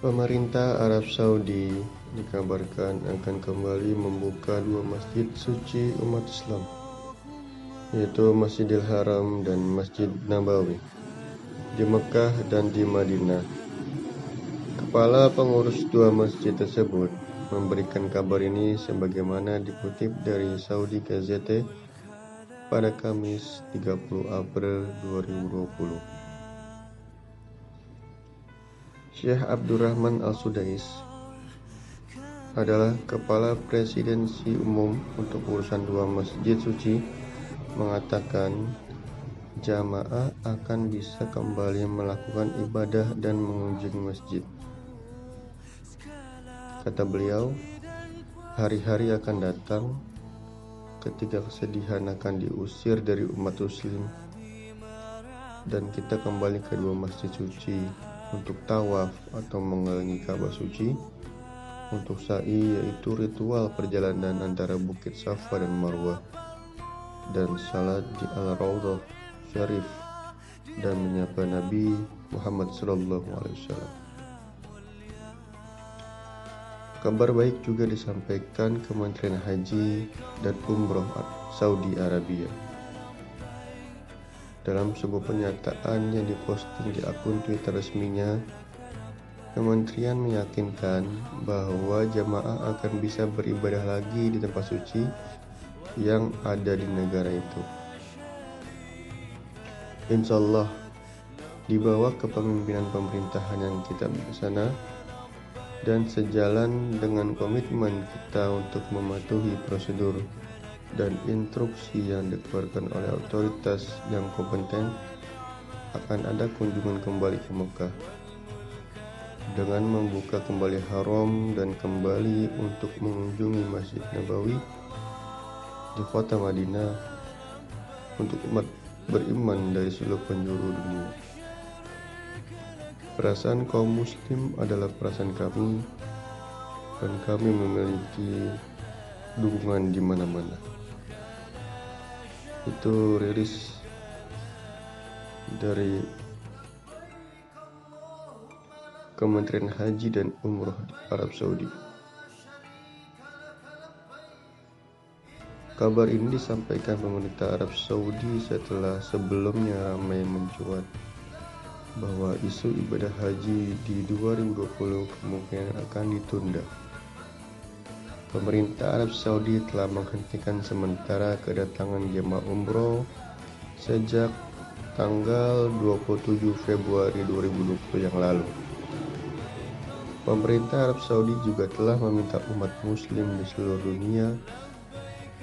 Pemerintah Arab Saudi dikabarkan akan kembali membuka dua masjid suci umat Islam, yaitu Masjidil Haram dan Masjid Nabawi, di Mekah dan di Madinah. Kepala pengurus dua masjid tersebut memberikan kabar ini sebagaimana dikutip dari Saudi Gazette pada Kamis 30 April 2020. Syekh Abdurrahman Al-Sudais adalah Kepala Presidensi Umum untuk urusan dua masjid suci, mengatakan jamaah akan bisa kembali melakukan ibadah dan mengunjungi masjid. Kata beliau, hari-hari akan datang ketika kesedihan akan diusir dari umat muslim dan kita kembali ke dua masjid suci untuk tawaf atau mengelilingi Ka'bah suci, untuk sa'i yaitu ritual perjalanan antara Bukit Safa dan Marwah, dan salat di Al-Raudhah Syarif dan menyapa Nabi Muhammad SAW. Kabar baik juga disampaikan Kementerian Haji dan Umroh Saudi Arabia. Dalam sebuah pernyataan yang diposting di akun Twitter resminya, kementerian meyakinkan bahwa jamaah akan bisa beribadah lagi di tempat suci yang ada di negara itu. Insya Allah, di bawah kepemimpinan pemerintahan yang kita bersana dan sejalan dengan komitmen kita untuk mematuhi prosedur dan instruksi yang dikeluarkan oleh otoritas yang kompeten, akan ada kunjungan kembali ke Mekah dengan membuka kembali haram dan kembali untuk mengunjungi Masjid Nabawi di kota Madinah untuk umat beriman dari seluruh penjuru dunia. Perasaan kaum muslim adalah perasaan kami, dan kami memiliki dukungan di mana-mana. Itu rilis dari Kementerian Haji dan Umroh Arab Saudi. Kabar ini disampaikan pemerintah Arab Saudi setelah sebelumnya ramai mencuat bahwa isu ibadah haji di 2020 kemungkinan akan ditunda. Pemerintah Arab Saudi telah menghentikan sementara kedatangan jemaah umroh sejak tanggal 27 Februari 2020 yang lalu. Pemerintah Arab Saudi juga telah meminta umat muslim di seluruh dunia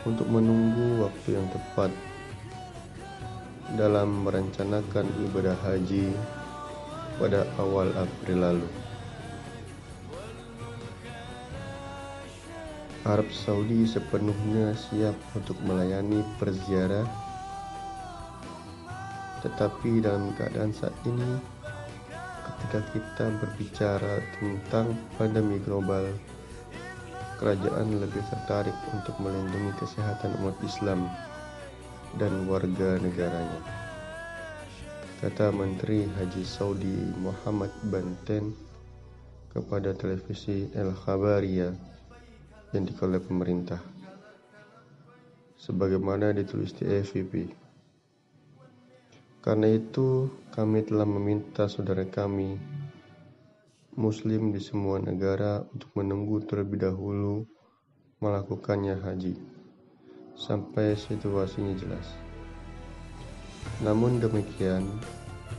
untuk menunggu waktu yang tepat dalam merencanakan ibadah haji pada awal April lalu. Arab Saudi sepenuhnya siap untuk melayani perziarah, tetapi dalam keadaan saat ini, ketika kita berbicara tentang pandemi global, kerajaan lebih tertarik untuk melindungi kesehatan umat Islam dan warga negaranya, kata Menteri Haji Saudi Muhammad Banten kepada televisi Al Khabariyah yang dikelola pemerintah, sebagaimana ditulis di AFP. Karena itu, kami telah meminta saudara kami muslim di semua negara untuk menunggu terlebih dahulu melakukannya haji sampai situasinya jelas. Namun demikian,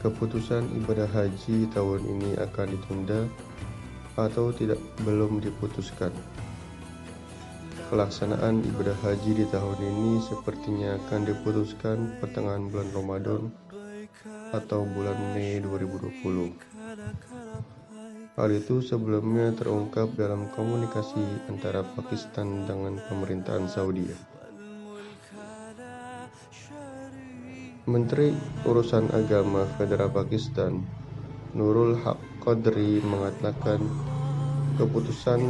keputusan ibadah haji tahun ini akan ditunda atau belum diputuskan. Pelaksanaan ibadah haji di tahun ini sepertinya akan diputuskan pertengahan bulan Ramadan atau bulan Mei 2020. Hal itu sebelumnya terungkap dalam komunikasi antara Pakistan dengan pemerintahan Saudi. Menteri Urusan Agama Federal Pakistan, Nurul Haq Qadri, mengatakan keputusan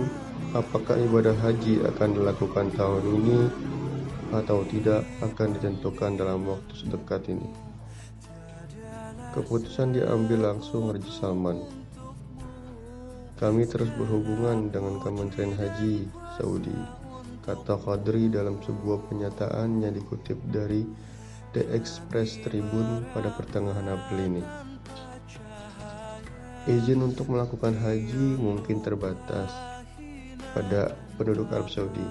apakah ibadah haji akan dilakukan tahun ini atau tidak akan ditentukan dalam waktu sedekat ini. Keputusan diambil langsung Raja Salman. Kami terus berhubungan dengan Kementerian Haji Saudi, kata Qadri dalam sebuah pernyataan yang dikutip dari The Express Tribune pada pertengahan April ini. Izin untuk melakukan haji mungkin terbatas pada penduduk Arab Saudi.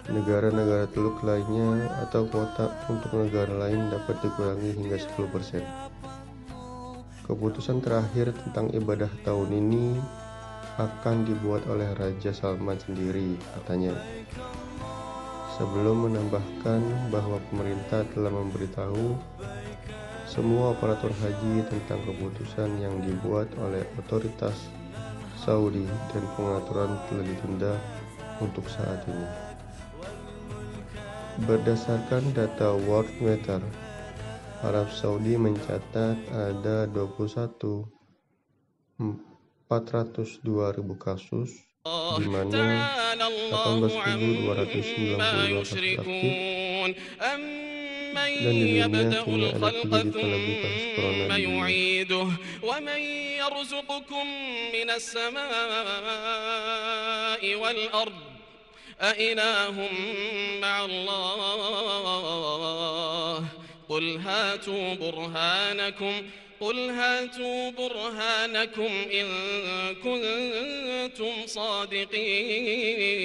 Negara-negara Teluk lainnya atau kuota untuk negara lain dapat dikurangi hingga 10%. Keputusan terakhir tentang ibadah tahun ini akan dibuat oleh Raja Salman sendiri, katanya. Sebelum menambahkan bahwa pemerintah telah memberitahu semua operator haji tentang keputusan yang dibuat oleh otoritas Saudi dan pengaturan telah ditunda untuk saat ini. Berdasarkan data Worldmeter, Arab Saudi mencatat ada 21.402.000 kasus, di mana 18.292 kasus aktif, dan di dunia kini ada 3 juta lebih kasus corona di dunia. أإله مع الله قل هاتوا برهانكم إن كنتم صادقين